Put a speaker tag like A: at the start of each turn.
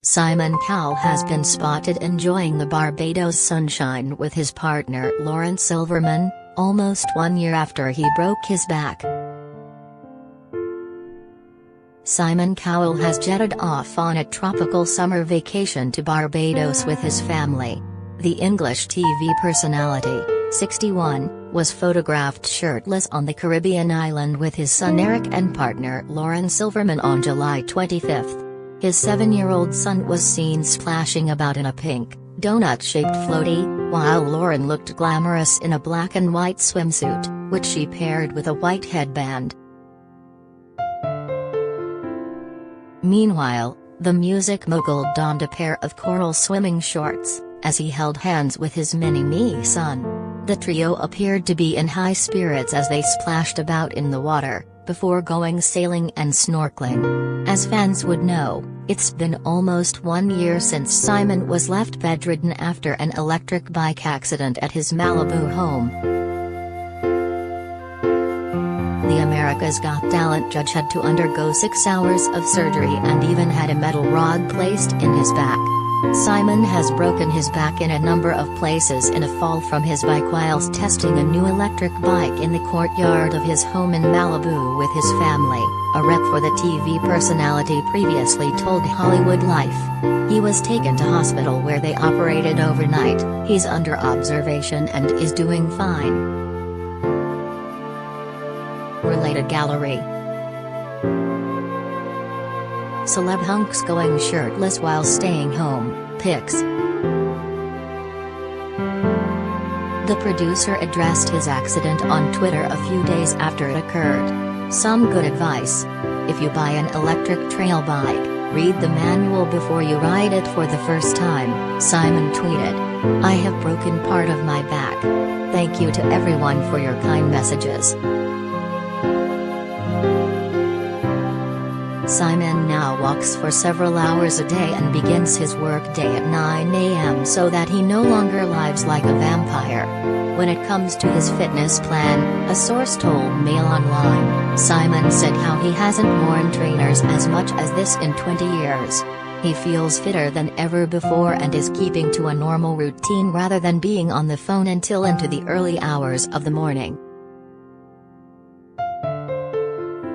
A: Simon Cowell has been spotted enjoying the Barbados sunshine with his partner Lauren Silverman, almost 1 year after he broke his back. Simon Cowell has jetted off on a tropical summer vacation to Barbados with his family. The English TV personality, 61, was photographed shirtless on the Caribbean island with his son Eric and partner Lauren Silverman on July 25. His 7-year-old son was seen splashing about in a pink, donut-shaped floaty, while Lauren looked glamorous in a black and white swimsuit, which she paired with a white headband. Meanwhile, the music mogul donned a pair of coral swimming shorts, as he held hands with his mini-me son. The trio appeared to be in high spirits as they splashed about in the water, before going sailing and snorkeling. As fans would know, it's been almost 1 year since Simon was left bedridden after an electric bike accident at his Malibu home. The America's Got Talent judge had to undergo 6 hours of surgery and even had a metal rod placed in his back. Simon has broken his back in a number of places in a fall from his bike whilst testing a new electric bike in the courtyard of his home in Malibu with his family, a rep for the TV personality previously told Hollywood Life. He was taken to hospital where they operated overnight. He's under observation and is doing fine. Related gallery. Celeb hunks going shirtless while staying home, pics. The producer addressed his accident on Twitter a few days after it occurred. Some good advice. If you buy an electric trail bike, read the manual before you ride it for the first time, Simon tweeted. I have broken part of my back. Thank you to everyone for your kind messages. Simon now walks for several hours a day and begins his workday at 9 a.m. so that he no longer lives like a vampire. When it comes to his fitness plan, a source told Mail Online, Simon said how he hasn't worn trainers as much as this in 20 years. He feels fitter than ever before and is keeping to a normal routine rather than being on the phone until into the early hours of the morning.